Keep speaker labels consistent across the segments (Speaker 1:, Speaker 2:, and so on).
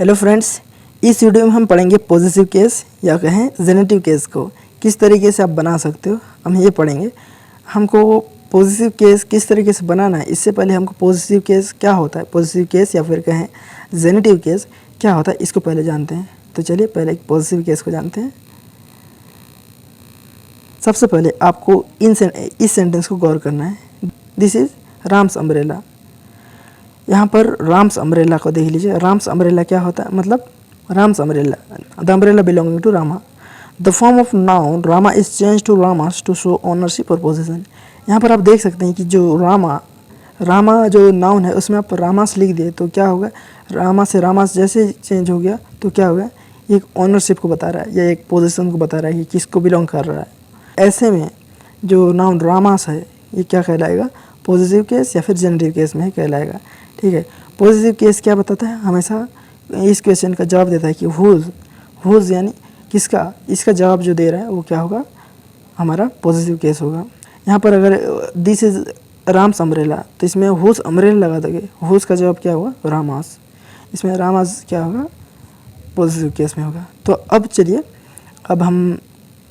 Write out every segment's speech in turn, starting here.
Speaker 1: Hello friends, इस video में हम पढ़ेंगे पॉजिटिव केस या कहें जेनेटिव केस को किस तरीके से आप बना सकते हो। हम ये पढ़ेंगे। हमको पॉजिटिव केस किस तरीके से बनाना है, इससे पहले हमको पॉजिटिव केस क्या होता है, पॉजिटिव केस या फिर कहें जेनेटिव केस क्या होता है, इसको पहले जानते हैं। तो चलिए पहले एक पॉजिटिव केस को जानते हैं। सबसे पहले आपको इस सेंटेंस को गौर करना है। This is Ram's umbrella. यहाँ पर राम्स अम्ब्रेला को देख लीजिए। राम्स अम्ब्रेला क्या होता है, मतलब Ram's umbrella, the umbrella belonging to Rama. The form of noun Rama is change to Rama's to show ownership और पोजीशन। यहाँ पर आप देख सकते हैं कि जो रामा जो नाउन है उसमें आप रामास लिख दिए तो क्या होगा, रामा से रामास जैसे चेंज हो गया तो क्या होगा, एक ऑनरशिप को बता रहा है या एक पोजीशन को बता रहा है कि किसको बिलोंग कर रहा है। ऐसे में जो नाउन रामास है ये क्या कहलाएगा, पॉजिटिव केस या फिर जेनेटिव केस में कहलाएगा। ठीक है, पॉजिटिव केस क्या बताता है, हमेशा इस क्वेश्चन का जवाब देता है कि हुज यानी किसका, इसका जवाब जो दे रहा है वो क्या होगा, हमारा पॉजिटिव केस होगा। यहाँ पर अगर दिस इज राम्स अम्ब्रेला तो इसमें हुज अम्ब्रेला लगा दोगे, हुज का जवाब क्या होगा, रामास। इसमें रामास क्या होगा, पॉजिटिव केस में होगा। तो अब चलिए अब हम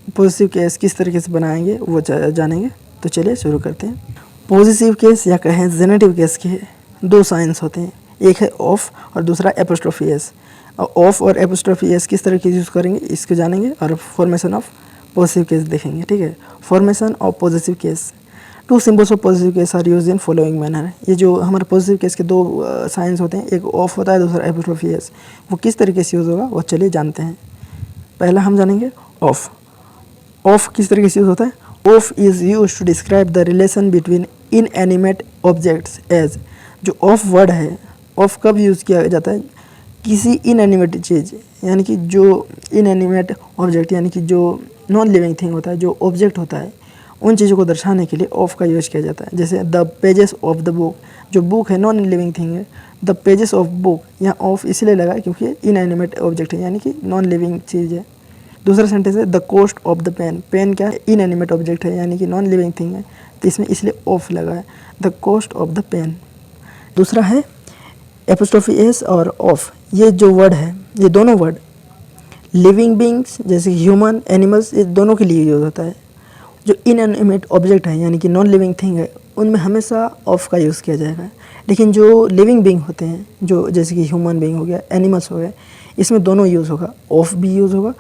Speaker 1: पॉजिटिव केस किस तरीके से बनाएंगे वो जानेंगे। तो चलिए शुरू करते हैं। पॉजिटिव केस या कहें जेनेटिव केस के दो साइंस होते हैं, एक है ऑफ और दूसरा एपोस्ट्रोफी एस। ऑफ और एपोस्ट्रोफी एस किस तरह के यूज़ करेंगे इसको जानेंगे और फॉर्मेशन ऑफ पॉजिटिव केस देखेंगे। ठीक है, formation of possessive case. Two symbols of possessive case are use in following manner. ये जो हमारे पॉजिटिव केस के दो साइंस होते हैं, एक ऑफ होता है दूसरा एपोस्ट्रोफी एस, वो किस तरीके से यूज़ होगा वो चलिए जानते हैं। पहला हम जानेंगे ऑफ। ऑफ किस तरीके से यूज़ होता है, of is use to describe the relation between inanimate objects as. जो ऑफ वर्ड है, ऑफ कब यूज़ किया जाता है, किसी इनएनिमेट चीज़ यानी कि जो इनएनिमेट ऑब्जेक्ट यानी कि जो नॉन लिविंग थिंग होता है, जो ऑब्जेक्ट होता है, उन चीज़ों को दर्शाने के लिए ऑफ का यूज़ किया जाता है। जैसे the pages of the book, जो बुक है नॉन लिविंग थिंग है, द पेजेस ऑफ बुक, यहाँ ऑफ इसलिए लगा क्योंकि इनएनिमेट ऑब्जेक्ट है यानी कि नॉन लिविंग चीज़ है। दूसरा सेंटेंस है the cost of the pen. Pen क्या है, इनएनिमेट ऑब्जेक्ट है यानी कि नॉन लिविंग थिंग है, तो इसमें इसलिए ऑफ लगा है, the cost of the pen. दूसरा है एपोस्ट्रोफी एस और ऑफ। ये जो वर्ड है, ये दोनों वर्ड लिविंग बींग्स जैसे ह्यूमन, एनिमल्स, ये दोनों के लिए यूज़ होता है। जो इनएनिमेट ऑब्जेक्ट है यानी कि नॉन लिविंग थिंग है, उनमें हमेशा ऑफ का यूज़ किया जाएगा। लेकिन जो लिविंग बींग होते हैं, जो जैसे कि ह्यूमन बींग हो गया, एनिमल्स हो गए, इसमें दोनों यूज़ होगा, ऑफ भी यूज़ होगा,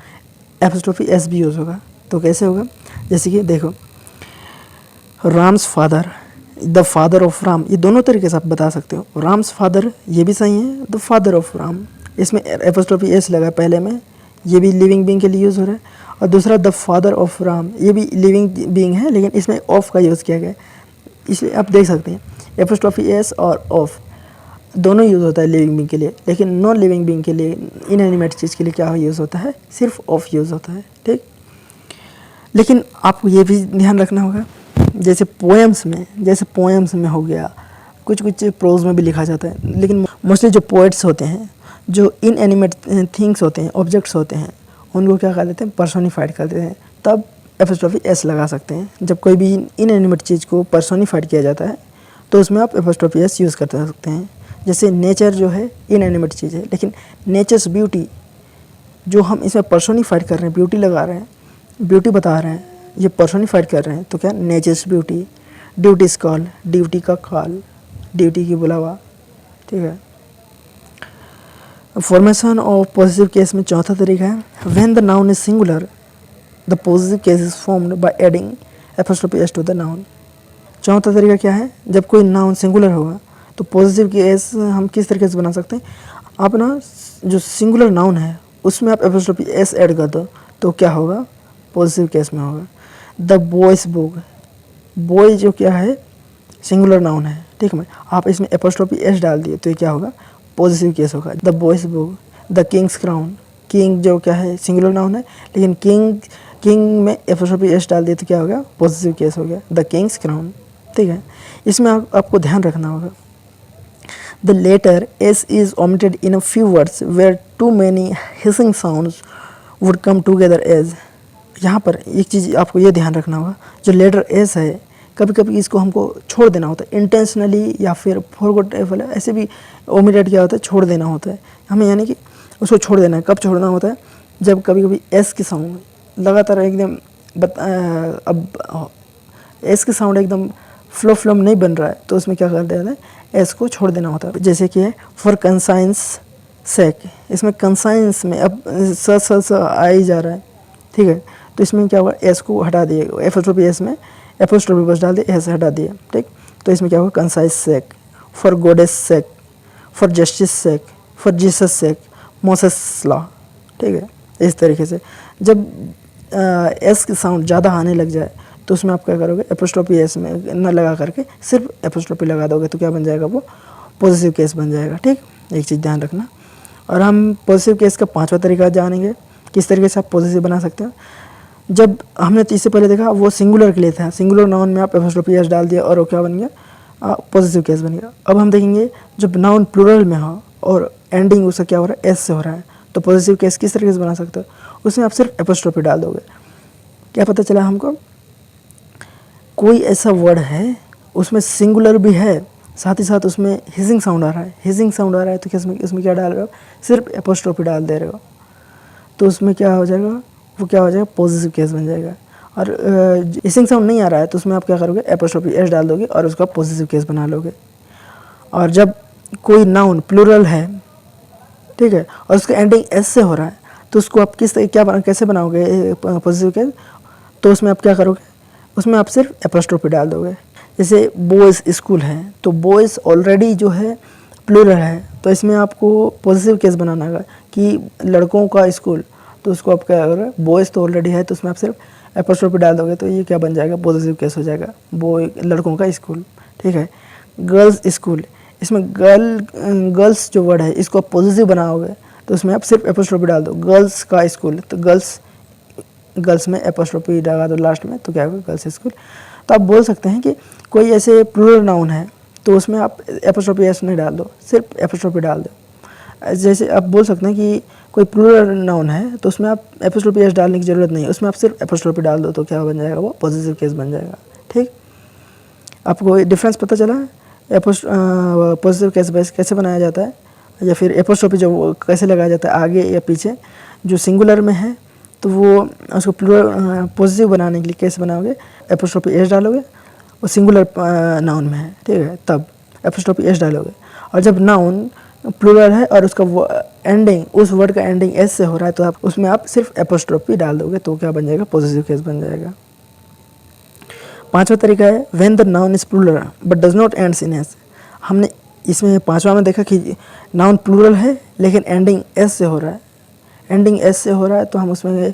Speaker 1: एपोस्ट्रोफी एस भी यूज़ होगा। तो कैसे होगा, जैसे कि देखो Ram's father, the father of Ram, ये दोनों तरीके से आप बता सकते हो। राम्स फादर ये भी सही है, द फादर ऑफ राम, इसमें एपोस्ट्रोफी एस लगा पहले में, ये भी लिविंग बींग के लिए यूज़ हो रहा है। और दूसरा द फादर ऑफ राम, ये भी लिविंग बींग है लेकिन इसमें ऑफ का यूज़ किया गया है, इसलिए आप देख सकते हैं एपोस्ट्रोफी एस और ऑफ दोनों यूज़ होता है लिविंग बींग के लिए, लेकिन नॉन लिविंग बींग के लिए, इनएनिमेट चीज़ के लिए क्या यूज़ होता है, सिर्फ ऑफ यूज़ होता है। ठीक, लेकिन आपको ये भी ध्यान रखना होगा, जैसे पोएम्स में हो गया, कुछ प्रोज में भी लिखा जाता है, लेकिन मोस्टली जो पोएट्स होते हैं, जो इनएनिमेट थिंग्स होते हैं, ऑब्जेक्ट्स होते हैं, उनको क्या कर देते हैं, पर्सोनिफाइड कर देते हैं, तब एपोस्ट्रोफी एस लगा सकते हैं। जब कोई भी इनएनिमेट चीज़ को पर्सोनिफाइड किया जाता है तो उसमें आप एपोस्ट्रोफी एस यूज़ कर सकते हैं। जैसे नेचर जो है इनएनिमेट चीज़ है, लेकिन नेचर्स ब्यूटी जो हम इसमें पर्सोनिफाइड कर रहे हैं, ब्यूटी लगा रहे हैं, ब्यूटी बता रहे हैं, ये पर्सोनिफाइड कर रहे हैं, तो क्या nature's beauty. Duty's call, duty का कॉल, ड्यूटी की बुलावा। ठीक है, फॉर्मेशन ऑफ पॉजिटिव केस में चौथा तरीका है when the noun is singular the possessive case is formed by adding apostrophe s to the noun. चौथा तरीका क्या है, जब कोई नाउन सिंगुलर होगा तो पॉजिटिव केस हम किस तरीके से बना सकते हैं, आप ना जो सिंगुलर नाउन है उसमें आप एपोस्ट्रोफी एस ऐड कर दो तो क्या होगा, पॉजिटिव केस में होगा। द बॉयज़ बुक, बॉय जो क्या है सिंगुलर नाउन है, ठीक है, आप इसमें एपोस्ट्रोफी एस डाल दिए तो ये क्या होगा, पॉजिटिव केस होगा। The boys book. The Kings crown, king जो क्या है सिंगुलर नाउन है, लेकिन किंग में एपोस्ट्रोफी एस डाल दिए तो क्या होगा, पॉजिटिव केस हो गया, द किंग्स क्राउन। ठीक है, इसमें आपको ध्यान रखना होगा, the letter s is omitted in a few words where too many hissing sounds would come together as। यहाँ पर एक चीज़ आपको ये ध्यान रखना होगा, जो लेटर एस है कभी कभी इसको हमको छोड़ देना होता है इंटेंशनली या फिर फॉरगॉटेबल, ऐसे भी ओमिटेड क्या होता है, छोड़ देना होता है हमें, यानी कि उसको छोड़ देना है। कब छोड़ना होता है? जब कभी कभी एस की साउंड लगातार एकदम अब एस की साउंड एकदम फ्लो नहीं बन रहा है, तो उसमें क्या कर देना है, एस को छोड़ देना होता है। जैसे कि है फॉर कंसाइंस सेक, इसमें कंसाइंस में अब स आ ही जा रहा है, ठीक है। तो इसमें क्या होगा, एस को हटा दिए, एपोस्ट्रोफी एस में एपोस्ट्रोफी बस डाल दिए, एस हटा दिए, ठीक। तो इसमें क्या होगा, conscience sake, for goddess sake, for justice sake, for Jesus sake, Moses law, ठीक है। इस तरीके से जब एस की साउंड ज़्यादा आने लग जाए तो उसमें आप क्या करोगे, एपोस्ट्रोफी एस में न लगा करके सिर्फ एपोस्ट्रोफी लगा दोगे, तो क्या बन जाएगा, वो पॉजिटिव केस बन जाएगा, ठीक। एक चीज़ ध्यान रखना। और हम पॉजिटिव केस का 5वां तरीका जानेंगे, किस तरीके से आप पॉजिटिव बना सकते हैं। जब हमने इससे पहले देखा वो सिंगुलर के लिए था, सिंगुलर नाउन में आप एपोस्ट्रोफी एस डाल दिया और वो क्या बन गया, पॉजिटिव केस बन गया। अब हम देखेंगे जब नाउन प्लूरल में हो और एंडिंग उसका क्या हो रहा है, एस से हो रहा है, तो पॉजिटिव केस किस तरीके से बना सकते हो, उसमें आप सिर्फ एपोस्ट्रोफी डाल दोगे। क्या पता चला हमको, कोई ऐसा वर्ड है उसमें सिंगुलर भी है, साथ ही साथ उसमें हिजिंग साउंड आ रहा है, हिजिंग साउंड आ रहा है, तो इसमें क्या डाल रहे हो, सिर्फ एपोस्ट्रोफी डाल दे रहे हो, तो उसमें क्या हो जाएगा, वो क्या हो जाएगा, पॉजिटिव केस बन जाएगा। और हिजिंग साउंड नहीं आ रहा है तो उसमें आप क्या करोगे, एपोस्ट्रोफी एस डाल दोगे और उसका पॉजिटिव केस बना लोगे। और जब कोई नाउन प्लूरल है, ठीक है, और उसका एंडिंग एस से हो रहा है, तो उसको आप कैसे बनाओगे पॉजिटिव केस, तो उसमें आप क्या करोगे, उसमें आप सिर्फ एपोस्ट्रोफी डाल दोगे। जैसे बॉयज़ स्कूल है, तो बॉयज़ ऑलरेडी जो है प्लूरल है, तो इसमें आपको पॉजिटिव केस बनाना होगा कि लड़कों का स्कूल, तो उसको आप क्या करोगे, बॉयज़ तो ऑलरेडी है, तो उसमें आप सिर्फ एपोस्ट्रोफी डाल दोगे, तो ये क्या बन जाएगा, पॉजिटिव केस हो जाएगा, बॉय लड़कों का स्कूल, ठीक है। गर्ल्स स्कूल, इसमें गर्ल्स जो वर्ड है इसको आप पॉजिटिव बनाओगे, तो उसमें आप सिर्फ एपोस्ट्रोफी डाल दो, गर्ल्स का स्कूल, तो गर्ल्स में एपोस्ट्रोफी लगा दो लास्ट में, तो क्या होगा, गर्ल्स स्कूल। तो आप बोल सकते हैं कि कोई ऐसे प्लूरल नाउन है तो उसमें आप एपोस्ट्रोफी एस नहीं डाल दो, सिर्फ एपोस्ट्रोफी डाल दो। जैसे आप बोल सकते हैं कि कोई प्लूरल नाउन है तो उसमें आप एपोस्ट्रोफी एस डालने की ज़रूरत नहीं है, उसमें आप सिर्फ एपोस्ट्रोफी डाल दो, तो क्या बन जाएगा, वो पॉजिटिव केस बन जाएगा, ठीक। आपको डिफरेंस पता चला, पॉजिटिव केस कैसे बनाया जाता है, या फिर एपोस्ट्रोफी जो कैसे लगाया जाता है आगे या पीछे, जो सिंगुलर में है तो वो उसको प्लूरल पॉजिटिव बनाने के लिए कैसे बनाओगे, एपोस्ट्रोफी एस डालोगे, वो सिंगुलर नाउन में है, ठीक है, तब एपोस्ट्रोफी एस डालोगे। और जब नाउन प्लूरल है और उसका एंडिंग, उस वर्ड का एंडिंग एस से हो रहा है, तो आप उसमें आप सिर्फ एपोस्ट्रोफी डाल दोगे, तो क्या बन जाएगा, पॉजिटिव केस बन जाएगा। 5वां तरीका है when the noun is plural but does not ends in s. हमने इसमें 5वां में देखा कि नाउन प्लूरल है लेकिन एंडिंग एस से हो रहा है, एंडिंग एस से हो रहा है, तो हम उसमें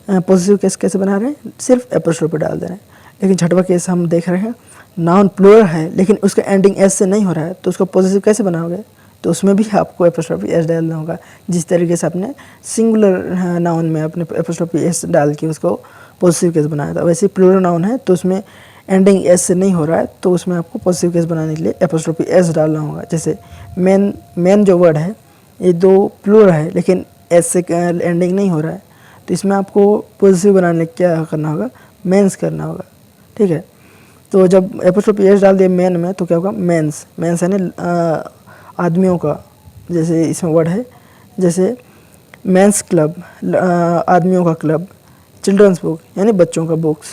Speaker 1: पॉजिटिव केस कैसे बना रहे हैं, सिर्फ एपोस्ट्रोफी डाल दे रहे हैं। लेकिन 6वां केस हम देख रहे हैं, नाउन प्लूरल है लेकिन उसका एंडिंग एस से नहीं हो रहा है, तो उसको पॉजिटिव कैसे बनाओगे, तो उसमें भी आपको एपोस्ट्रोफी एस डालना होगा, जिस तरीके से आपने सिंगुलर नाउन में अपने एपोस्ट्रोफी एस डाल के उसको पॉजिटिव केस बनाया था, वैसे प्लूरल नाउन है तो उसमें एंडिंग एस से नहीं हो रहा है, तो उसमें आपको पॉजिटिव केस बनाने के लिए एपोस्ट्रोफी एस डालना होगा। जैसे मैन जो वर्ड है ये दो प्लूरल है लेकिन एस से एंडिंग नहीं हो रहा है, तो इसमें आपको पॉजिटिव बनाने क्या करना होगा, मेंस करना होगा, ठीक है। तो जब एपोस्ट्रोफी एस डाल दिए मैन में, तो क्या होगा, मेंस है ना आदमियों का, जैसे इसमें वर्ड है, जैसे मेंस क्लब, आदमियों का क्लब, चिल्ड्रंस बुक यानी बच्चों का बुक्स,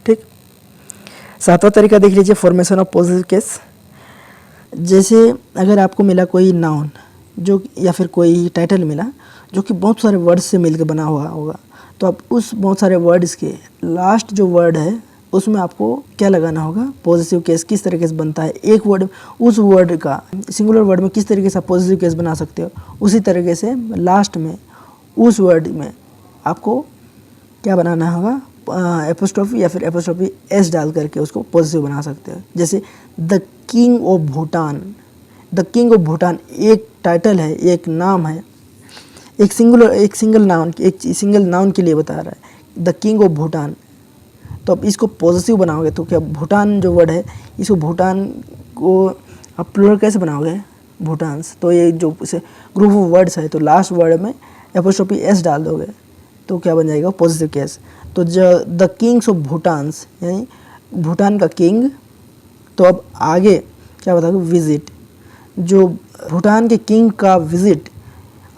Speaker 1: ठीक। 7वां तरीका देख लीजिए, फॉर्मेशन ऑफ पॉजिटिव केस। जैसे अगर आपको मिला कोई नाउन जो, या फिर कोई टाइटल मिला जो कि बहुत सारे वर्ड्स से मिलकर बना हुआ होगा, तो आप उस बहुत सारे वर्ड्स के लास्ट जो वर्ड है उसमें आपको क्या लगाना होगा, पॉजिटिव केस किस तरीके से बनता है, एक वर्ड उस वर्ड का सिंगुलर वर्ड में किस तरीके से आप पॉजिटिव केस बना सकते हो, उसी तरीके से लास्ट में उस वर्ड में आपको क्या बनाना होगा, एपोस्ट्रोफी या फिर एपोस्ट्रोफी एस डाल करके उसको पॉजिटिव बना सकते हो। जैसे the king of Bhutan, the king of Bhutan एक टाइटल है, एक नाम है, एक सिंगल नाउन के लिए बता रहा है, द किंग ऑफ भूटान, तो अब इसको पॉजिटिव बनाओगे तो क्या, भूटान जो वर्ड है इसको, भूटान को आप प्लूरल कैसे बनाओगे, भूटान्स, तो ये जो ग्रुप ऑफ वर्ड्स है तो लास्ट वर्ड में एपोस्ट्रोफी एस डाल दोगे, तो क्या बन जाएगा, पॉजिटिव केस। तो द किंग्स ऑफ भूटान्स यानी भूटान का किंग, तो अब आगे क्या बताओगे, विजिट, जो भूटान के किंग का विजिट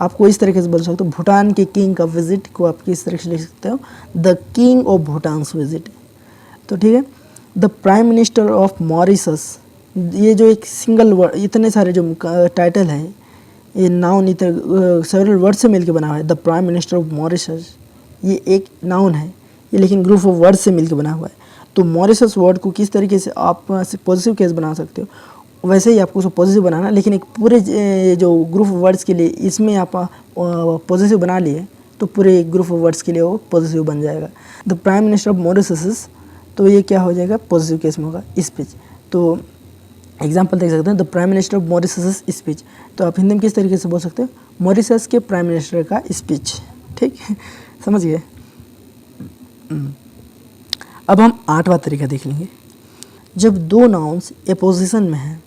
Speaker 1: आपको इस तरीके से बोल सकते हो, भूटान के किंग का विजिट को आप किस तरीके से लिख सकते हो, the king of Bhutan's visit. तो ठीक है, the prime minister of Mauritius, ये जो एक सिंगल वर्ड, इतने सारे जो टाइटल है, ये नाउन इतने सेवरल वर्ड से मिलकर बना हुआ है। The prime minister of Mauritius, ये एक नाउन है, ये लेकिन ग्रुप ऑफ वर्ड से मिलकर बना हुआ है। तो मॉरिशस वर्ड को किस तरीके से आप पॉजिटिव केस बना सकते हो, वैसे ही आपको उसको पॉजिटिव बनाना, लेकिन एक पूरे जो ग्रुप ऑफ वर्ड्स के लिए इसमें आप पॉजिटिव बना लिए तो पूरे ग्रुप ऑफ वर्ड्स के लिए वो पॉजिटिव बन जाएगा। The prime minister of Mauritius, तो ये क्या हो जाएगा, पॉजिटिव केस में होगा स्पीच। तो एग्जाम्पल देख सकते हैं, the prime minister of Mauritius speech, तो आप हिंदी में किस तरीके से बोल सकते हो, मॉरिशस के प्राइम मिनिस्टर का स्पीच। ठीक समझ गए। अब हम 8वां तरीका देख लेंगे। जब दो नाउन्स अपोजिशन में हैं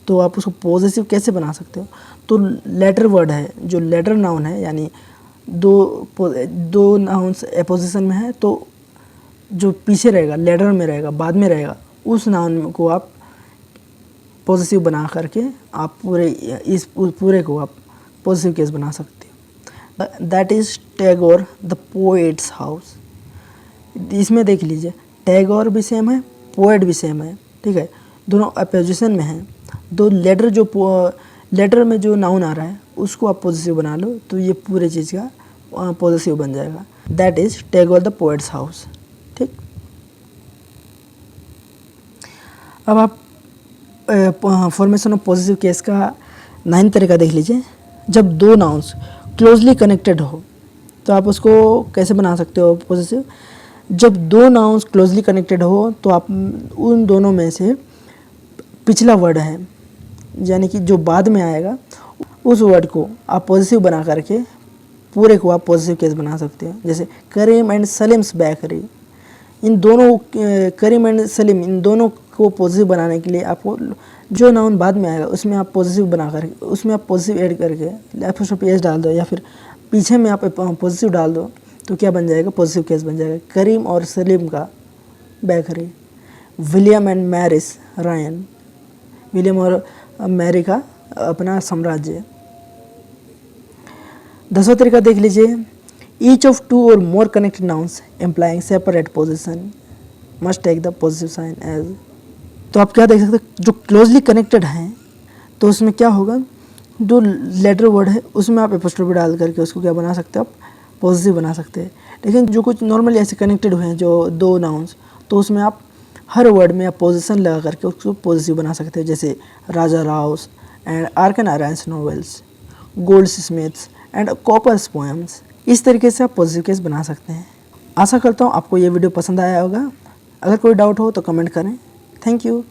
Speaker 1: तो आप उसको पॉजिटिव कैसे बना सकते हो। तो लेटर वर्ड है, जो लेटर नाउन है, यानी दो नाउन्स अपोजिशन में है तो जो पीछे रहेगा, लेटर में रहेगा, बाद में रहेगा, उस नाउन को आप पॉजिटिव बना करके आप पूरे को आप पॉजिटिव केस बना सकते हो। That is Tagore the poets house. इसमें देख लीजिए, टैगोर भी सेम है, पोएट भी सेम है, ठीक है, दोनों अपोजिशन में हैं। दो लेटर, जो लेटर में जो नाउन आ रहा है उसको आप पॉजिटिव बना लो तो ये पूरे चीज़ का पॉजिटिव बन जाएगा। That is Tagore the poets house. ठीक, अब आप फॉर्मेशन ऑफ पॉजिटिव केस का 9 तरीका देख लीजिए। जब दो नाउन्स क्लोजली कनेक्टेड हो तो आप उसको कैसे बना सकते हो पॉजिटिव। जब दो नाउन्स क्लोजली कनेक्टेड हो तो आप उन दोनों में से पिछला वर्ड है, यानी कि जो बाद में आएगा, उस वर्ड को आप पॉजिटिव बना करके पूरे को आप पॉजिटिव केस बना सकते हो। जैसे करीम एंड सलीम्स बेकरी, इन दोनों करीम एंड सलीम, इन दोनों को पॉजिटिव बनाने के लिए आपको जो नाउन बाद में आएगा उसमें आप पॉजिटिव बना करके, उसमें आप पॉजिटिव ऐड करके एपोस्ट्रोफी एस डाल दो या फिर पीछे में आप पॉजिटिव डाल दो तो क्या बन जाएगा, पॉजिटिव केस बन जाएगा। करीम और सलीम का बेकरी, विलियम एंड मैरिस रायन, विलियम और मैरी का अपना साम्राज्य। 10वां तरीका देख लीजिए। ईच ऑफ टू और more connected nouns employing separate possession must take the possessive sign as. तो आप क्या देख सकते हैं, जो क्लोजली कनेक्टेड हैं तो उसमें क्या होगा, जो लेटर वर्ड है उसमें आप एपोस्ट्रोफी डाल करके उसको क्या बना सकते हो, आप पॉजिटिव बना सकते हैं। लेकिन जो कुछ नॉर्मली ऐसे कनेक्टेड हुए हैं जो दो नाउन्स, तो उसमें आप हर वर्ड में आप पोजिशन लगा करके उसको पॉजिटिव बना सकते हैं। जैसे Raja Rao's and R K Narayan's novels, Goldsmith's and Cowper's poems. इस तरीके से आप पॉजिटिव केस बना सकते हैं। आशा करता हूँ आपको ये वीडियो पसंद आया होगा। अगर कोई डाउट हो तो कमेंट करें। Thank you.